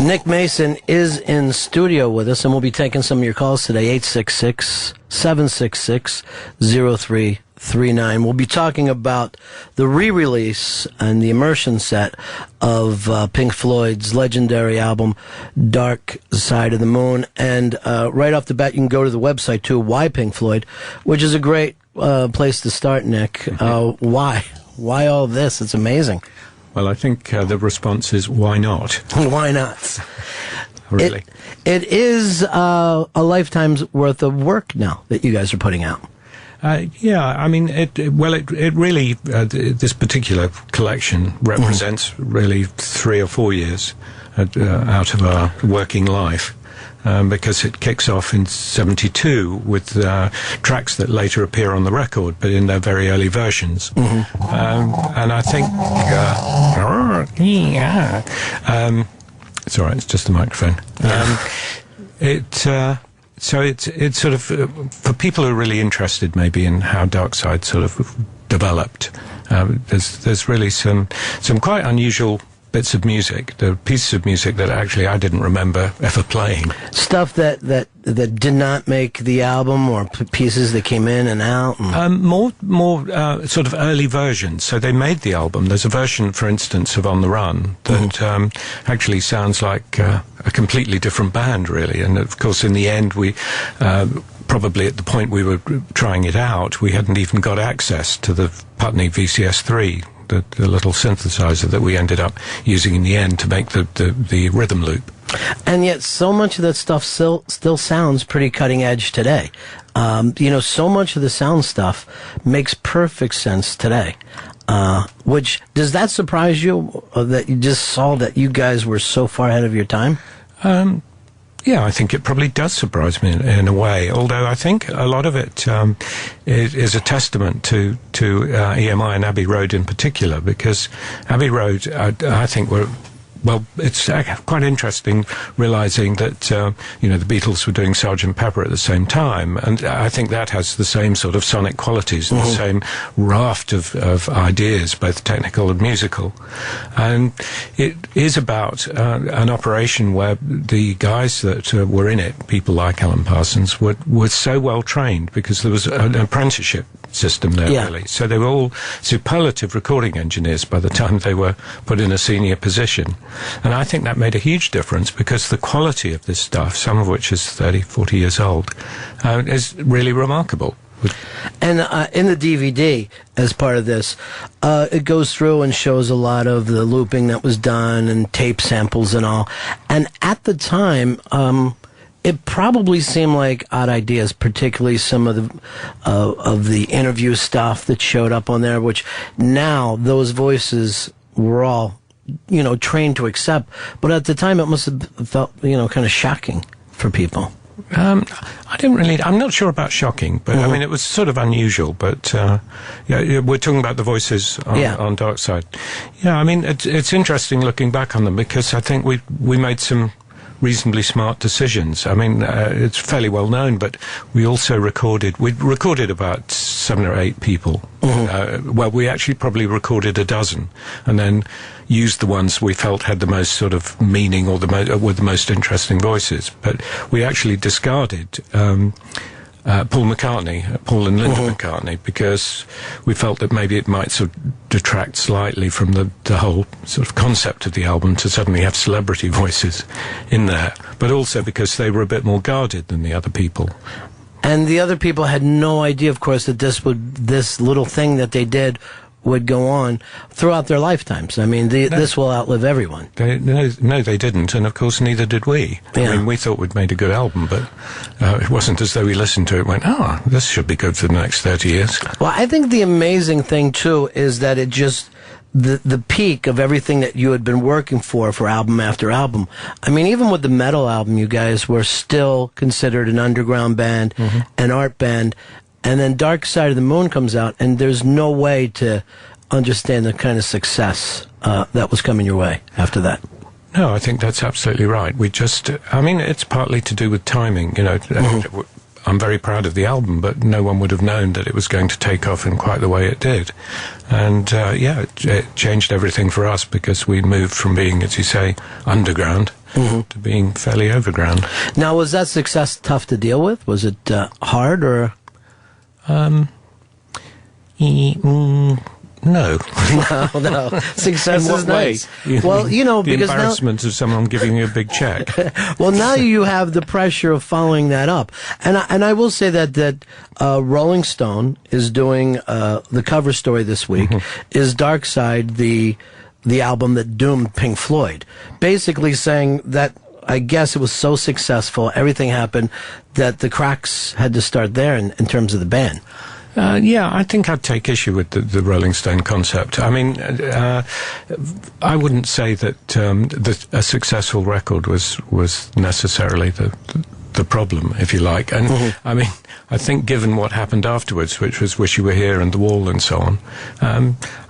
Nick Mason is in studio with us, and we'll be taking some of your calls today, 866-766-0339. We'll be talking about the re-release and the immersion set of Pink Floyd's legendary album, Dark Side of the Moon. And right off the bat, you can go to the website, too, Why Pink Floyd, which is a great place to start, Nick. Why? Why all this? It's amazing. Well, I think the response is, why not? Why not? Really? It is a lifetime's worth of work now that you guys are putting out. Yeah, I mean, it really, this particular collection represents really 3 or 4 years out of our working life. Because it kicks off in 72 with tracks that later appear on the record, but in their very early versions. And I think... it's all right, it's just the microphone. So it's sort of... for people who are really interested, maybe, in how Dark Side sort of developed, there's really some quite unusual bits of music, the pieces of music that actually I didn't remember ever playing. Stuff that did not make the album, or pieces that came in and out? More sort of early versions. So they made the album. There's a version, for instance, of On the Run that actually sounds like a completely different band, really. And of course, in the end, we... probably at the point we were trying it out, we hadn't even got access to the Putney VCS3, the little synthesizer that we ended up using in the end to make the rhythm loop. And yet so much of that stuff still sounds pretty cutting edge today. So much of the sound stuff makes perfect sense today. Which, does that surprise you, that you just saw that you guys were so far ahead of your time? Yeah, I think it probably does surprise me in a way, although I think a lot of it is a testament to EMI and Abbey Road in particular, because Abbey Road, I think, well, it's quite interesting realizing that, the Beatles were doing Sgt. Pepper at the same time, and I think that has the same sort of sonic qualities and the same raft of ideas, both technical and musical. And it is about an operation where the guys that were in it, people like Alan Parsons, were so well trained, because there was an apprenticeship system there, really. So they were all superlative recording engineers by the time they were put in a senior position. And I think that made a huge difference, because the quality of this stuff, some of which is 30, 40 years old, is really remarkable. And in the DVD, as part of this, it goes through and shows a lot of the looping that was done and tape samples and all. And at the time, it probably seemed like odd ideas, particularly some of the interview stuff that showed up on there, which now those voices were all, trained to accept. But at the time, it must have felt, kind of shocking for people. I'm not sure about shocking, but I mean, it was sort of unusual. But we're talking about the voices on Dark Side. Yeah, I mean, it's interesting looking back on them, because I think we made some reasonably smart decisions. I mean, it's fairly well known, but we also recorded about 7 or 8 people. We actually probably recorded a dozen, and then used the ones we felt had the most sort of meaning, or were the most interesting voices. But we actually discarded Paul and Linda McCartney, because we felt that maybe it might sort of detract slightly from the whole sort of concept of the album to suddenly have celebrity voices in there, but also because they were a bit more guarded than the other people. And the other people had no idea, of course, that this little thing that they did would go on throughout their lifetimes. I mean, this will outlive everyone. No, they didn't, and of course neither did we. Yeah. I mean, we thought we'd made a good album, but it wasn't as though we listened to it and went, this should be good for the next 30 years. Well, I think the amazing thing, too, is that it just... The peak of everything that you had been working for album after album. I mean, even with the metal album, you guys were still considered an underground band, an art band, and then Dark Side of the Moon comes out, and there's no way to understand the kind of success that was coming your way after that. No, I think that's absolutely right. It's partly to do with timing, I'm very proud of the album, but no one would have known that it was going to take off in quite the way it did. And, it changed everything for us, because we moved from being, as you say, underground to being fairly overground. Now, was that success tough to deal with? Was it hard, or? No. No. Success In what is nice. way? Well, the because embarrassment of someone giving you a big check. well, now you have the pressure of following that up, and I will say that Rolling Stone is doing the cover story this week. Is Dark Side the album that doomed Pink Floyd? Basically saying that, I guess it was so successful, everything happened, that the cracks had to start there in terms of the band. Yeah, I think I'd take issue with the Rolling Stone concept. I mean, I wouldn't say that a successful record was necessarily the problem, if you like. And I mean, I think given what happened afterwards, which was Wish You Were Here and The Wall and so on,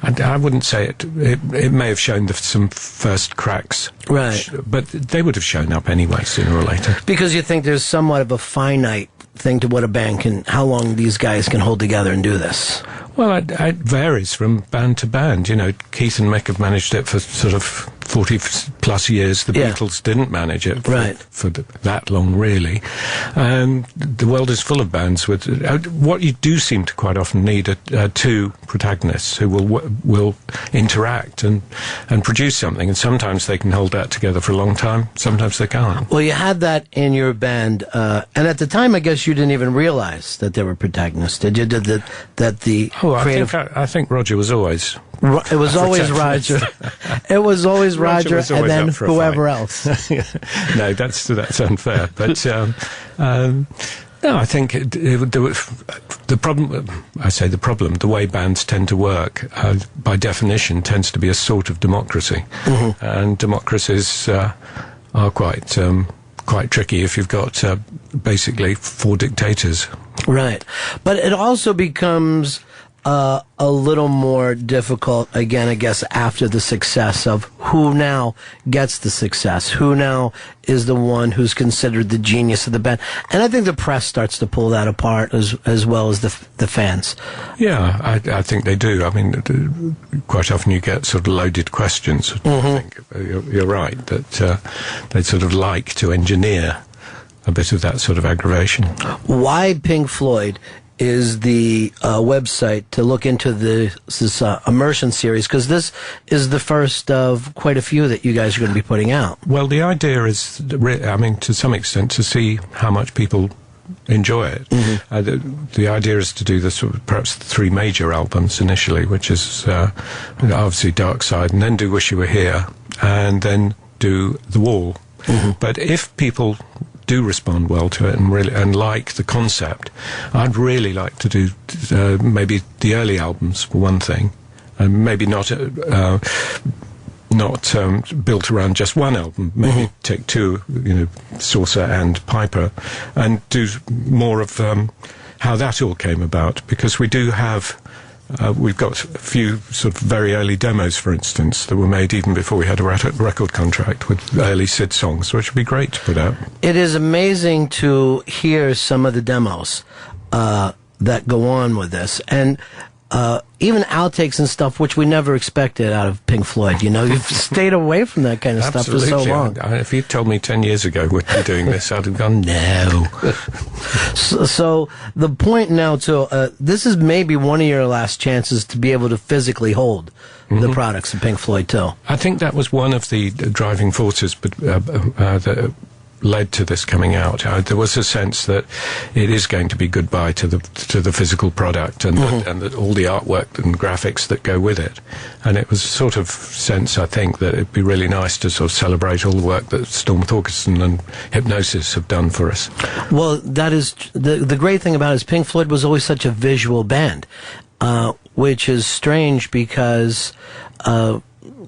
I wouldn't say it may have shown some first cracks. Right. But they would have shown up anyway, sooner or later. Because you think there's somewhat of a finite thing to what a band how long these guys can hold together and do this. Well, it varies from band to band. Keith and Mick have managed it for sort of 40-plus years. The Beatles didn't manage it for that long, really. The world is full of bands with... what you do seem to quite often need are two protagonists who will interact and produce something, and sometimes they can hold that together for a long time, sometimes they can't. Well, you had that in your band, and at the time, I guess you didn't even realize that there were protagonists, did you? I think Roger was always... It was always Roger. It was always Roger, and then whoever else. No, that's unfair. But no, I think the problem. I say the problem. The way bands tend to work, by definition, tends to be a sort of democracy, and democracies are quite tricky if you've got basically 4 dictators. Right, but it also becomes a little more difficult, again, I guess, after the success of who now gets the success, who now is the one who's considered the genius of the band. And I think the press starts to pull that apart as well as the fans. Yeah, I think they do. I mean, quite often you get sort of loaded questions. I think you're right, that they sort of like to engineer a bit of that sort of aggravation. Why Pink Floyd is the website to look into this Immersion series, because this is the first of quite a few that you guys are going to be putting out. Well, the idea is, to some extent, to see how much people enjoy it. The idea is to do this perhaps 3 major albums initially, which is obviously Dark Side, and then do Wish You Were Here, and then do The Wall. But if people do respond well to it and like the concept, I'd really like to do maybe the early albums for one thing, and maybe not built around just one album. Maybe take 2, Saucer and Piper, and do more of how that all came about, because we do have. We've got a few sort of very early demos, for instance, that were made even before we had a record contract, with early Sid songs, which would be great to put out. It is amazing to hear some of the demos that go on with this, and even outtakes and stuff, which we never expected out of Pink Floyd. You've stayed away from that kind of stuff for so long. If you'd told me 10 years ago we'd be doing this, I'd have gone, no. So the point now, too, this is maybe one of your last chances to be able to physically hold the products of Pink Floyd, too. I think that was one of the driving forces that led to this coming out. There was a sense that it is going to be goodbye to the physical product and all the artwork and graphics that go with it. And it was a sort of sense, I think, that it'd be really nice to sort of celebrate all the work that Storm Thorkildsen and Hypnosis have done for us. Well, that is the great thing about it is Pink Floyd was always such a visual band, which is strange because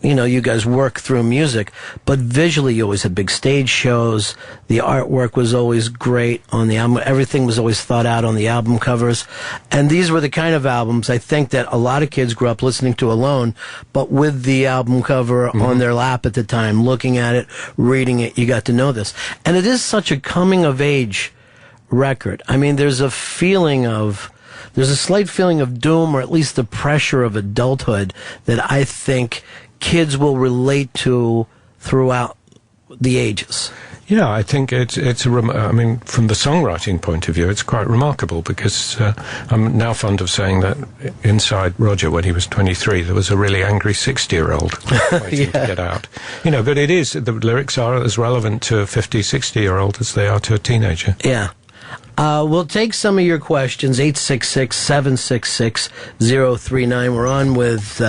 you guys work through music, but visually you always had big stage shows. The artwork was always great on the album. Everything was always thought out on the album covers. And these were the kind of albums I think that a lot of kids grew up listening to alone, but with the album cover on their lap at the time, looking at it, reading it, you got to know this. And it is such a coming of age record. I mean, there's a slight feeling of doom, or at least the pressure of adulthood, that I think kids will relate to throughout the ages. Yeah, I think I mean, from the songwriting point of view, it's quite remarkable because I'm now fond of saying that inside Roger, when he was 23, there was a really angry 60-year-old waiting to get out. But the lyrics are as relevant to a 50, 60-year-old as they are to a teenager. Yeah. We'll take some of your questions, 866-766-039. We're on with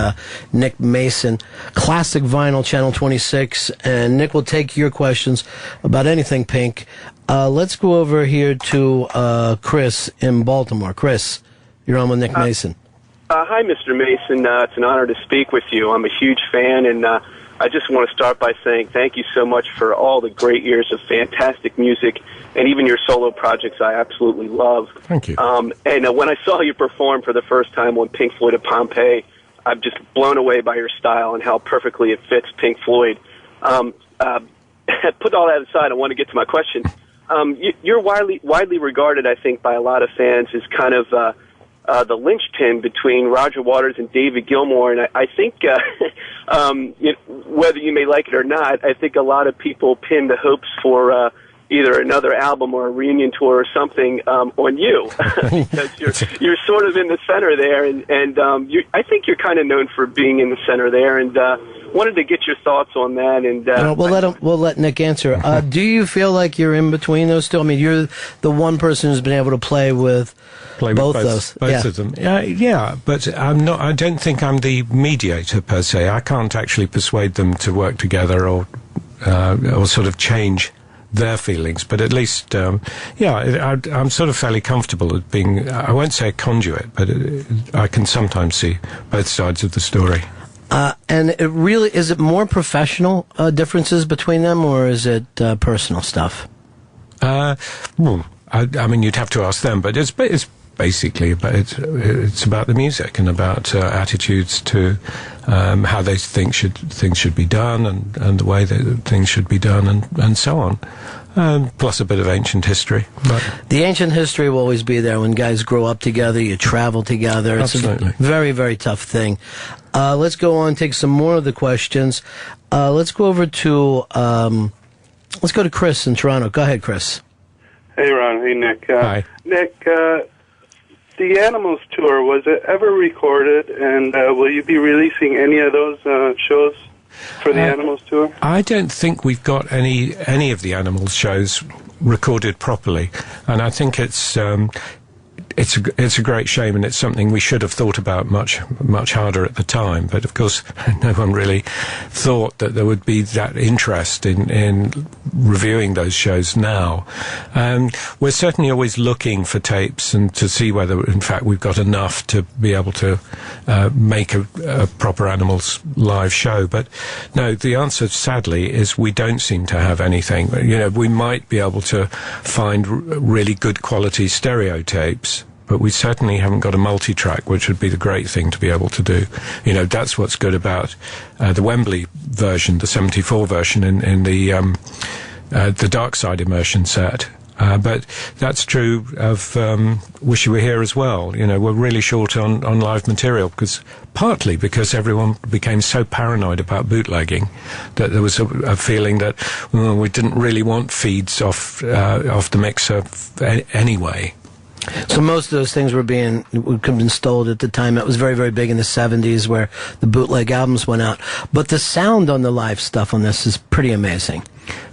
Nick Mason, Classic Vinyl, Channel 26, and Nick will take your questions about anything Pink. Let's go over here to Chris in Baltimore. Chris, you're on with Nick Mason. Hi, Mr. Mason. It's an honor to speak with you. I'm a huge fan, and I just want to start by saying thank you so much for all the great years of fantastic music, and even your solo projects I absolutely love. Thank you. And when I saw you perform for the first time on Pink Floyd at Pompeii, I'm just blown away by your style and how perfectly it fits Pink Floyd. Put all that aside, I want to get to my question. You're widely regarded, I think, by a lot of fans as kind of the linchpin between Roger Waters and David Gilmour, and I think, whether you may like it or not, I think a lot of people pin the hopes for either another album or a reunion tour or something on you, because you're sort of in the center there, and I think you're kind of known for being in the center there, and wanted to get your thoughts on that. And we'll let Nick answer. Do you feel like you're in between those two? I mean, you're the one person who's been able to play with both those. Both of them. Yeah, but I'm not. I don't think I'm the mediator per se. I can't actually persuade them to work together or sort of change their feelings, but at least, I'm sort of fairly comfortable at being, I won't say a conduit, but I can sometimes see both sides of the story. And is it more professional differences between them, or is it personal stuff? I mean, you'd have to ask them, but it's basically it's about the music and about attitudes to how they think things should be done, and the way that things should be done, and so on. Plus a bit of ancient history. But the ancient history will always be there when guys grow up together, you travel together. Absolutely. It's a very, very tough thing. Let's go on, take some more of the questions. Let's go over to let's go to Chris in Toronto. Go ahead, Chris. Hey, Ron. Hey, Nick. Hi. Nick, the Animals tour, was it ever recorded, and will you be releasing any of those shows for the Animals tour? I don't think we've got any of the Animals shows recorded properly, and I think it's a great shame, and it's something we should have thought about much harder at the time. But of course, no one really thought that there would be that interest in reviewing those shows now. We're certainly always looking for tapes and to see whether, in fact, we've got enough to be able to make a proper Animals live show. But no, the answer, sadly, is we don't seem to have anything. We might be able to find really good quality stereo tapes, but we certainly haven't got a multi-track, which would be the great thing to be able to do. That's what's good about the Wembley version, the 74 version in the Dark Side Immersion set. But that's true of Wish You Were Here as well. We're really short on live material, partly because everyone became so paranoid about bootlegging that there was a feeling that we didn't really want feeds off the mixer anyway. So most of those things would have been installed at the time. That was very, very big in the 70s, where the bootleg albums went out. But the sound on the live stuff on this is pretty amazing.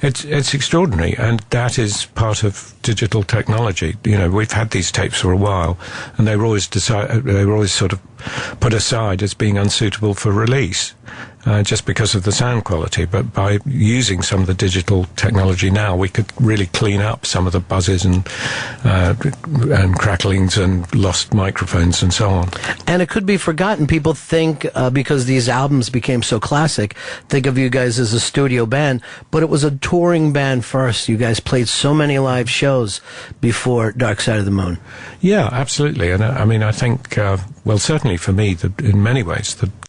It's extraordinary, and that is part of digital technology. We've had these tapes for a while, and they were always sort of put aside as being unsuitable for release, just because of the sound quality. But by using some of the digital technology now, we could really clean up some of the buzzes and cracklings and lost microphones and so on. And it could be forgotten. People think, because these albums became so classic, think of you guys as a studio band, but it was a touring band first. You guys played so many live shows before Dark Side of the Moon. Yeah, absolutely. And I mean, I think, certainly for me, in many ways, the